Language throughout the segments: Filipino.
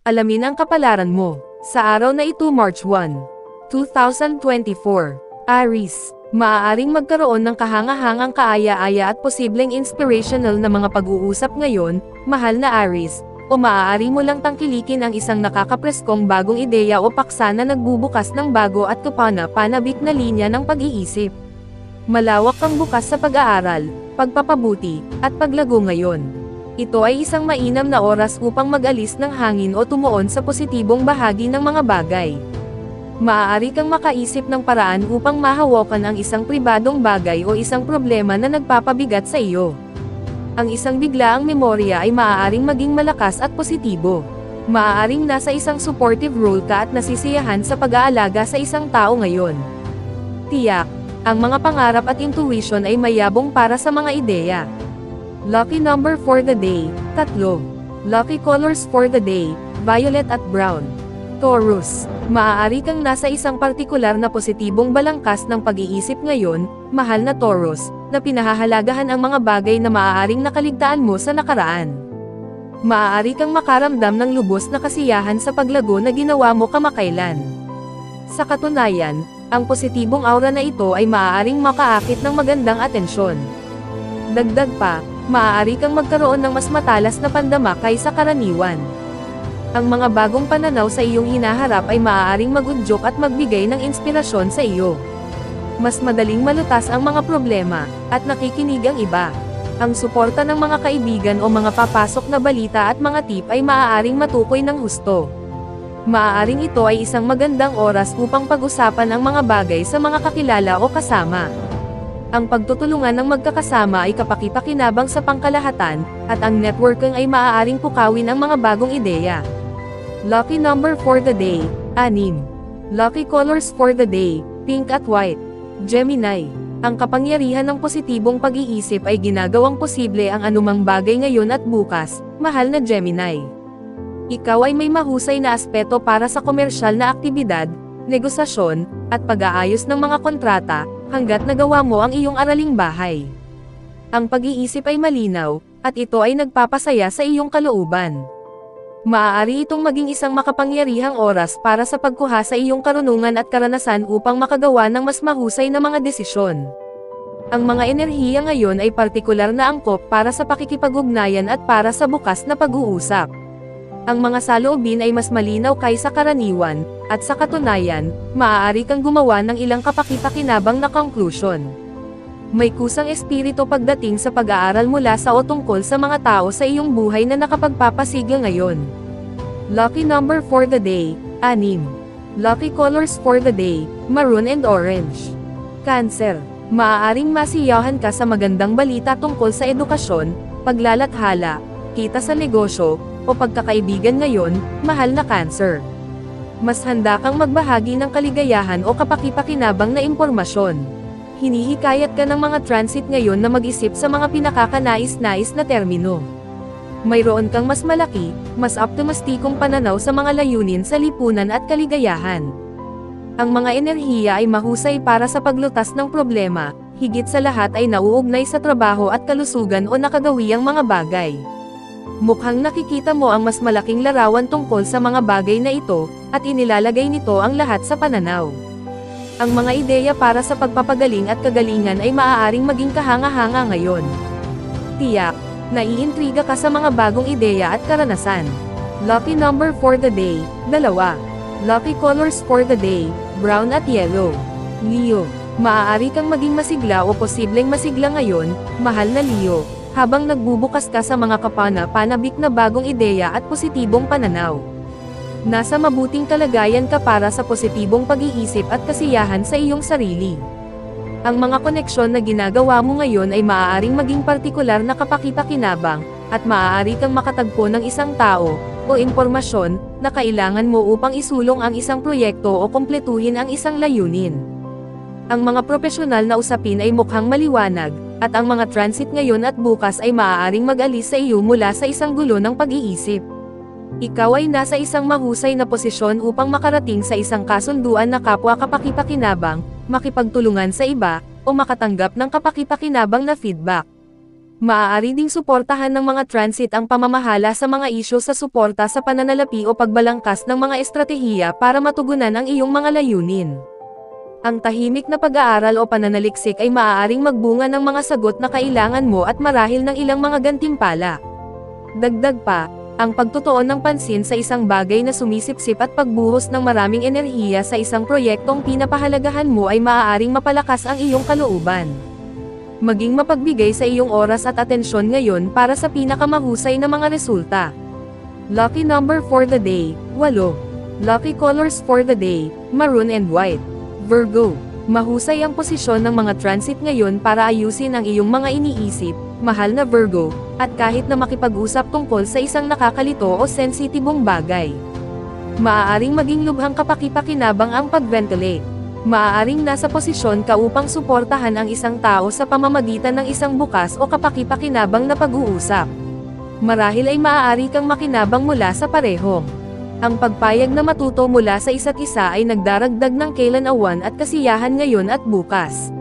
Alamin ang kapalaran mo. Sa araw na ito March 1, 2024. Aries, maaaring magkaroon ng kahangahangang kaaya-aya at posibleng inspirational na mga pag-uusap ngayon, mahal na Aries, o maaari mo lang tangkilikin ang isang nakakapreskong bagong ideya o paksa na nagbubukas ng bago at kapana-panabik na linya ng pag-iisip. Malawak kang bukas sa pag-aaral, pagpapabuti, at paglago ngayon. Ito ay isang mainam na oras upang mag-alis ng hangin o tumuon sa positibong bahagi ng mga bagay. Maaari kang makaisip ng paraan upang mahawakan ang isang pribadong bagay o isang problema na nagpapabigat sa iyo. Ang isang biglaang memorya ay maaaring maging malakas at positibo. Maaaring nasa isang supportive role ka at nasisiyahan sa pag-aalaga sa isang tao ngayon. Tiyak, ang mga pangarap at intuition ay mayabong para sa mga ideya. Lucky number for the day, 3. Lucky colors for the day, violet at brown. Taurus, maaari kang nasa isang partikular na positibong balangkas ng pag-iisip ngayon, mahal na Taurus, na pinahahalagahan ang mga bagay na maaaring nakaligtaan mo sa nakaraan. Maaari kang makaramdam ng lubos na kasiyahan sa paglago na ginawa mo kamakailan. Sa katunayan, ang positibong aura na ito ay maaaring makaakit ng magandang atensyon. Dagdag pa, maaari kang magkaroon ng mas matalas na pandama kaysa karaniwan. Ang mga bagong pananaw sa iyong hinaharap ay maaaring magudyok at magbigay ng inspirasyon sa iyo. Mas madaling malutas ang mga problema, at nakikinig ang iba. Ang suporta ng mga kaibigan o mga papasok na balita at mga tip ay maaaring matukoy ng husto. Maaaring ito ay isang magandang oras upang pag-usapan ang mga bagay sa mga kakilala o kasama. Ang pagtutulungan ng magkakasama ay kapaki-pakinabang sa pangkalahatan, at ang networking ay maaaring pukawin ang mga bagong ideya. Lucky number for the day, 6. Lucky colors for the day, pink at white. Gemini, ang kapangyarihan ng positibong pag-iisip ay ginagawang posible ang anumang bagay ngayon at bukas, mahal na Gemini. Ikaw ay may mahusay na aspeto para sa komersyal na aktibidad, negosasyon, at pag-aayos ng mga kontrata, hanggat nagawa mo ang iyong araling bahay. Ang pag-iisip ay malinaw, at ito ay nagpapasaya sa iyong kalooban. Maaari itong maging isang makapangyarihang oras para sa pagkuha sa iyong karunungan at karanasan upang makagawa ng mas mahusay na mga desisyon. Ang mga enerhiya ngayon ay partikular na angkop para sa pakikipag-ugnayan at para sa bukas na pag-uusap. Ang mga saloobin ay mas malinaw kaysa karaniwan, at sa katunayan, maaari kang gumawa ng ilang kapaki-pakinabang na conclusion. May kusang espiritu pagdating sa pag-aaral mula sa o tungkol sa mga tao sa iyong buhay na nakapagpapasigla ngayon. Lucky number for the day, 6. Lucky colors for the day, maroon and orange. Cancer, maaaring masiyahan ka sa magandang balita tungkol sa edukasyon, paglalathala, kita sa negosyo, o pagkakaibigan ngayon, mahal na Cancer. Mas handa kang magbahagi ng kaligayahan o kapaki-pakinabang na impormasyon. Hinihikayat ka ng mga transit ngayon na mag-isip sa mga pinakakanais-nais na termino. Mayroon kang mas malaki, mas optimistikong pananaw sa mga layunin sa lipunan at kaligayahan. Ang mga enerhiya ay mahusay para sa paglutas ng problema, higit sa lahat ay nauugnay sa trabaho at kalusugan o nakagawiyang mga bagay. Mukhang nakikita mo ang mas malaking larawan tungkol sa mga bagay na ito, at inilalagay nito ang lahat sa pananaw. Ang mga ideya para sa pagpapagaling at kagalingan ay maaaring maging kahanga-hanga ngayon. Tiyak, naiintriga ka sa mga bagong ideya at karanasan. Lucky number for the day, 2. Lucky colors for the day, brown at yellow. Leo, maaari kang maging masigla o posibleng masigla ngayon, mahal na Leo, habang nagbubukas ka sa mga kapana-panabik na bagong ideya at positibong pananaw. Nasa mabuting kalagayan ka para sa positibong pag-iisip at kasiyahan sa iyong sarili. Ang mga koneksyon na ginagawa mo ngayon ay maaaring maging partikular na kapaki-pakinabang, at maaari kang makatagpo ng isang tao, o impormasyon, na kailangan mo upang isulong ang isang proyekto o kumpletuhin ang isang layunin. Ang mga propesyonal na usapin ay mukhang maliwanag, at ang mga transit ngayon at bukas ay maaaring mag-alis sa iyo mula sa isang gulo ng pag-iisip. Ikaw ay nasa isang mahusay na posisyon upang makarating sa isang kasunduan na kapwa kapaki-pakinabang, makipagtulungan sa iba, o makatanggap ng kapaki-pakinabang na feedback. Maaari ding suportahan ng mga transit ang pamamahala sa mga isyu sa suporta sa pananalapi o pagbalangkas ng mga estratehiya para matugunan ang iyong mga layunin. Ang tahimik na pag-aaral o pananaliksik ay maaaring magbunga ng mga sagot na kailangan mo at marahil ng ilang mga gantimpala. Dagdag pa, ang pagtutuon ng pansin sa isang bagay na sumisipsip at pagbuhos ng maraming enerhiya sa isang proyektong pinapahalagahan mo ay maaaring mapalakas ang iyong kalooban. Maging mapagbigay sa iyong oras at atensyon ngayon para sa pinakamahusay na mga resulta. Lucky number for the day, 8. Lucky colors for the day, maroon and white. Virgo, mahusay ang posisyon ng mga transit ngayon para ayusin ang iyong mga iniisip, mahal na Virgo, at kahit na makipag-usap tungkol sa isang nakakalito o sensitibong bagay. Maaaring maging lubhang kapaki-pakinabang ang pag-ventilate. Maaaring nasa posisyon ka upang suportahan ang isang tao sa pamamagitan ng isang bukas o kapaki-pakinabang na pag-uusap. Marahil ay maaari kang makinabang mula sa parehong. Ang pagpayag na matuto mula sa isa't isa ay nagdaragdag ng kailanawan at kasiyahan ngayon at bukas.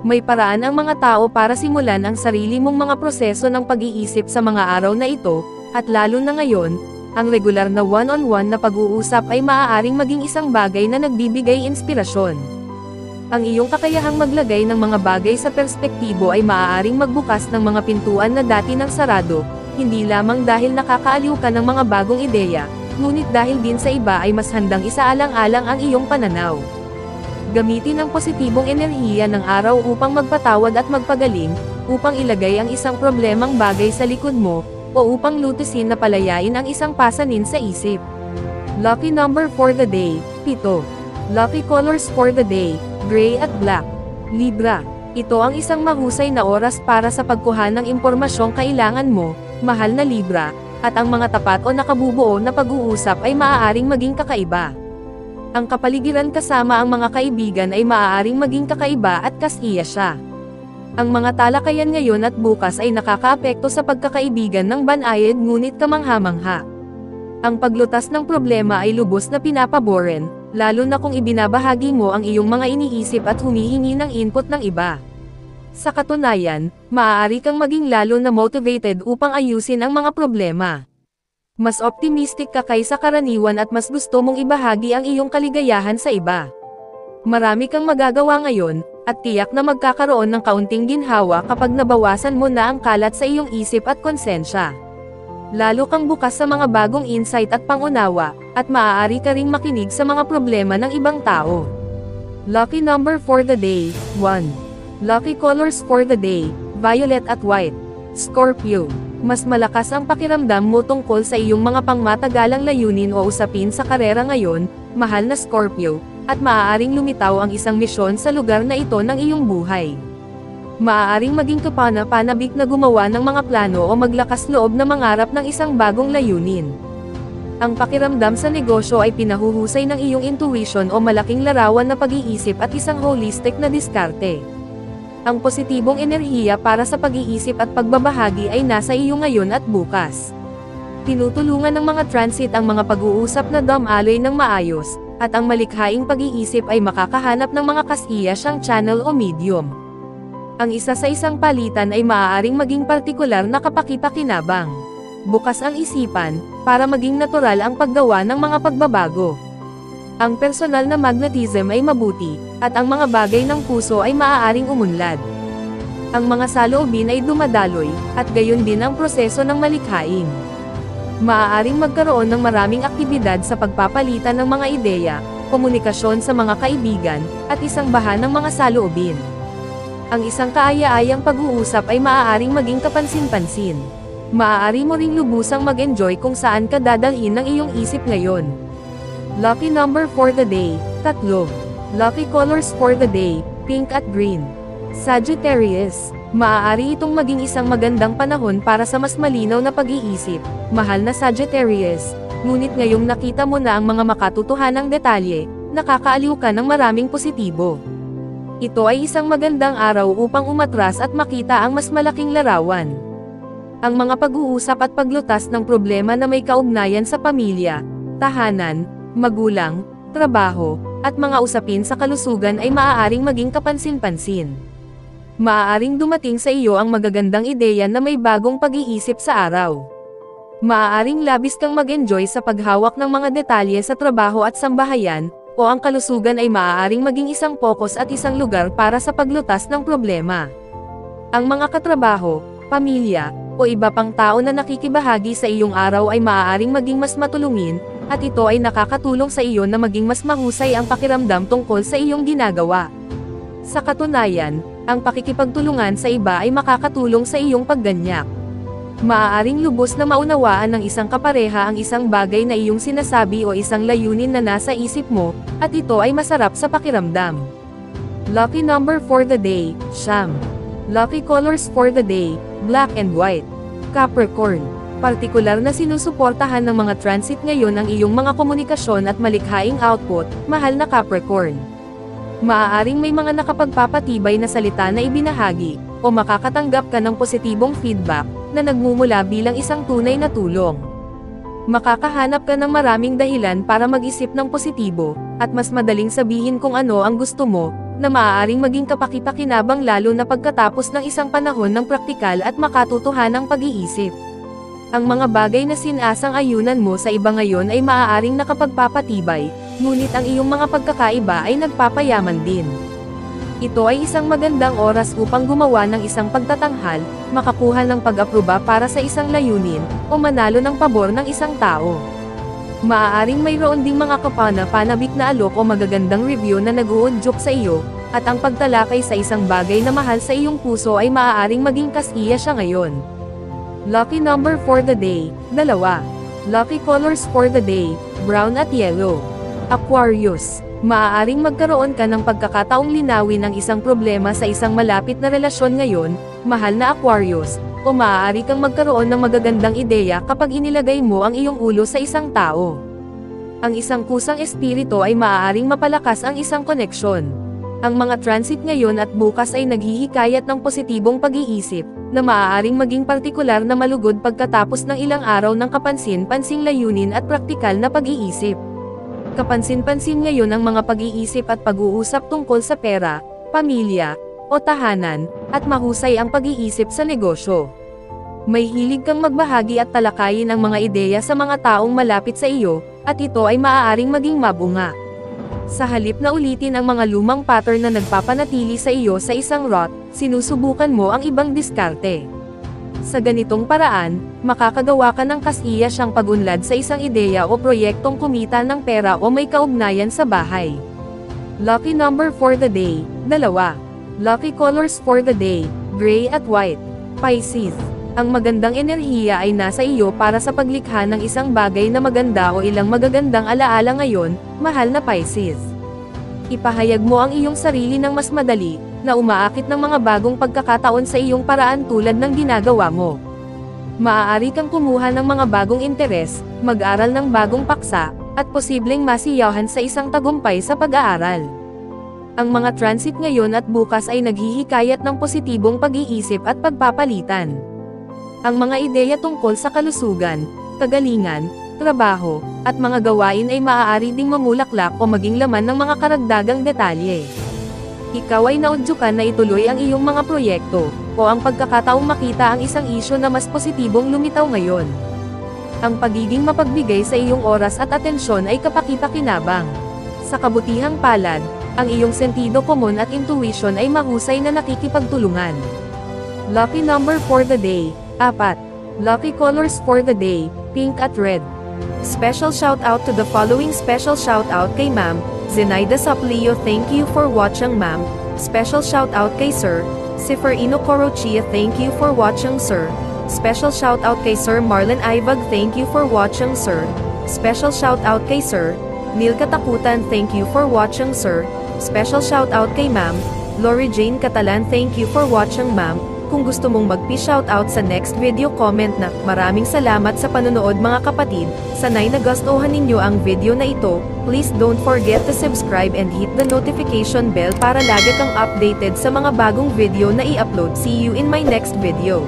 May paraan ang mga tao para simulan ang sarili mong mga proseso ng pag-iisip sa mga araw na ito, at lalo na ngayon, ang regular na one-on-one na pag-uusap ay maaaring maging isang bagay na nagbibigay inspirasyon. Ang iyong kakayahang maglagay ng mga bagay sa perspektibo ay maaaring magbukas ng mga pintuan na dati nang sarado, hindi lamang dahil nakakaaliw ka ng mga bagong ideya, ngunit dahil din sa iba ay mas handang isaalang-alang ang iyong pananaw. Gamitin ang positibong enerhiya ng araw upang magpatawad at magpagaling, upang ilagay ang isang problemang bagay sa likod mo, o upang lutisin na palayain ang isang pasanin sa isip. Lucky number for the day, 7. Lucky colors for the day, gray at black. Libra, ito ang isang mahusay na oras para sa pagkuha ng impormasyong kailangan mo, mahal na Libra, at ang mga tapat o nakabubuo na pag-uusap ay maaaring maging kakaiba. Ang kapaligiran kasama ang mga kaibigan ay maaaring maging kakaiba at kasiya siya. Ang mga talakayan ngayon at bukas ay nakakaapekto sa pagkakaibigan ng banayad ngunit kamangha-mangha. Ang paglutas ng problema ay lubos na pinapaboren, lalo na kung ibinabahagi mo ang iyong mga iniisip at humihingi ng input ng iba. Sa katunayan, maaari kang maging lalo na motivated upang ayusin ang mga problema. Mas optimistic ka kaysa karaniwan at mas gusto mong ibahagi ang iyong kaligayahan sa iba. Marami kang magagawa ngayon, at tiyak na magkakaroon ng kaunting ginhawa kapag nabawasan mo na ang kalat sa iyong isip at konsensya. Lalo kang bukas sa mga bagong insight at pangunawa, at maaari ka ring makinig sa mga problema ng ibang tao. Lucky number for the day, 1. Lucky colors for the day, violet at white. Scorpio, mas malakas ang pakiramdam mo tungkol sa iyong mga pangmatagalang layunin o usapin sa karera ngayon, mahal na Scorpio, at maaaring lumitaw ang isang misyon sa lugar na ito ng iyong buhay. Maaaring maging kapana-panabik na gumawa ng mga plano o maglakas loob na mangarap ng isang bagong layunin. Ang pakiramdam sa negosyo ay pinahuhusay ng iyong intuition o malaking larawan na pag-iisip at isang holistic na diskarte. Ang positibong enerhiya para sa pag-iisip at pagbabahagi ay nasa iyo ngayon at bukas. Tinutulungan ng mga transit ang mga pag-uusap na dumaloy ng maayos, at ang malikhaing pag-iisip ay makakahanap ng mga kasiyasyang channel o medium. Ang isa sa isang palitan ay maaaring maging partikular na kapaki-pakinabang. Bukas ang isipan, para maging natural ang paggawa ng mga pagbabago. Ang personal na magnetism ay mabuti, at ang mga bagay ng puso ay maaaring umunlad. Ang mga saloobin ay dumadaloy, at gayon din ang proseso ng malikhain. Maaaring magkaroon ng maraming aktibidad sa pagpapalitan ng mga ideya, komunikasyon sa mga kaibigan, at isang bahan ng mga saloobin. Ang isang kaaya-ayang pag-uusap ay maaaring maging kapansin-pansin. Maaari mo ring lubusang mag-enjoy kung saan ka dadalhin ng iyong isip ngayon. Lucky number for the day, 3. Lucky colors for the day, pink at green. Sagittarius, maaari itong maging isang magandang panahon para sa mas malinaw na pag-iisip, mahal na Sagittarius, ngunit ngayong nakita mo na ang mga makatotohanang detalye, nakakaaliw ka ng maraming positibo. Ito ay isang magandang araw upang umatras at makita ang mas malaking larawan. Ang mga pag-uusap at paglutas ng problema na may kaugnayan sa pamilya, tahanan, magulang, trabaho, at mga usapin sa kalusugan ay maaaring maging kapansin-pansin. Maaaring dumating sa iyo ang magagandang ideya na may bagong pag-iisip sa araw. Maaaring labis kang mag-enjoy sa paghawak ng mga detalye sa trabaho at sambahayan, o ang kalusugan ay maaaring maging isang focus at isang lugar para sa paglutas ng problema. Ang mga katrabaho, pamilya, o iba pang tao na nakikibahagi sa iyong araw ay maaaring maging mas matulungin, at ito ay nakakatulong sa iyo na maging mas mahusay ang pakiramdam tungkol sa iyong ginagawa. Sa katunayan, ang pakikipagtulungan sa iba ay makakatulong sa iyong pagganyak. Maaaring lubos na maunawaan ng isang kapareha ang isang bagay na iyong sinasabi o isang layunin na nasa isip mo, at ito ay masarap sa pakiramdam. Lucky number for the day, Siyam. Lucky colors for the day, black and white. Capricorn. Partikular na sinusuportahan ng mga transit ngayon ang iyong mga komunikasyon at malikhaing output, mahal na Capricorn. Maaaring may mga nakapagpapatibay na salita na ibinahagi, o makakatanggap ka ng positibong feedback, na nagmumula bilang isang tunay na tulong. Makakahanap ka ng maraming dahilan para mag-isip ng positibo, at mas madaling sabihin kung ano ang gusto mo, na maaaring maging kapaki-pakinabang lalo na pagkatapos ng isang panahon ng praktikal at makatotohanang pag-iisip. Ang mga bagay na sinasang-ayunan mo sa iba ngayon ay maaaring nakapagpapatibay, ngunit ang iyong mga pagkakaiba ay nagpapayaman din. Ito ay isang magandang oras upang gumawa ng isang pagtatanghal, makakuha ng pag-aproba para sa isang layunin, o manalo ng pabor ng isang tao. Maaaring mayroon ding mga kapana-panabik na alok o magagandang review na nag-uudyok sa iyo, at ang pagtalakay sa isang bagay na mahal sa iyong puso ay maaaring maging kasiya siya ngayon. Lucky number for the day, 2. Lucky colors for the day, brown at yellow. Aquarius. Maaaring magkaroon ka ng pagkakataong linawin ang isang problema sa isang malapit na relasyon ngayon, mahal na Aquarius, o maaari kang magkaroon ng magagandang ideya kapag inilagay mo ang iyong ulo sa isang tao. Ang isang kusang espiritu ay maaaring mapalakas ang isang koneksyon. Ang mga transit ngayon at bukas ay naghihikayat ng positibong pag-iisip, na maaaring maging partikular na malugod pagkatapos ng ilang araw ng kapansin-pansing layunin at praktikal na pag-iisip. Kapansin-pansin ngayon ang mga pag-iisip at pag-uusap tungkol sa pera, pamilya, o tahanan, at mahusay ang pag-iisip sa negosyo. May hilig kang magbahagi at talakayin ang mga ideya sa mga taong malapit sa iyo, at ito ay maaaring maging mabunga. Sa halip na ulitin ang mga lumang pattern na nagpapanatili sa iyo sa isang rut, sinusubukan mo ang ibang diskarte. Sa ganitong paraan, makakagawa ka ng kasiyasyang pag-unlad sa isang ideya o proyektong kumita ng pera o may kaugnayan sa bahay. Lucky number for the day, 2. Lucky colors for the day, gray at white. Pisces. Ang magandang enerhiya ay nasa iyo para sa paglikha ng isang bagay na maganda o ilang magagandang alaala ngayon, mahal na Pisces. Ipahayag mo ang iyong sarili ng mas madali, na umaakit ng mga bagong pagkakataon sa iyong paraan tulad ng ginagawa mo. Maaari kang kumuha ng mga bagong interes, mag-aral ng bagong paksa, at posibleng masiyahan sa isang tagumpay sa pag-aaral. Ang mga transit ngayon at bukas ay naghihikayat ng positibong pag-iisip at pagpapalitan. Ang mga ideya tungkol sa kalusugan, kagalingan, trabaho, at mga gawain ay maaari ding mamulaklak o maging laman ng mga karagdagang detalye. Ikaw ay naudyukan na ituloy ang iyong mga proyekto, o ang pagkakataong makita ang isang isyu na mas positibong lumitaw ngayon. Ang pagiging mapagbigay sa iyong oras at atensyon ay kapaki-pakinabang. Sa kabutihang palad, ang iyong sentido komon at intuition ay mahusay na nakikipagtulungan. Lucky number for the day, 4. Lucky colors for the day, pink at red. Special shout out to the following. Special shout out kay Ma'am Zenaida Saplio, thank you for watching ma'am. Special shout out kay Sir Seferino Corochia, thank you for watching sir. Special shout out kay Sir Marlon Ivag, thank you for watching sir. Special shout out kay Sir Neil Katakutan, thank you for watching sir. Special shout out kay Ma'am Lori Jane Catalan, thank you for watching ma'am. Kung gusto mong magpi-shoutout sa next video, comment na. Maraming salamat sa panonood mga kapatid. Sana'y nagustuhan ninyo ang video na ito. Please don't forget to subscribe and hit the notification bell para lagi kang updated sa mga bagong video na i-upload. See you in my next video.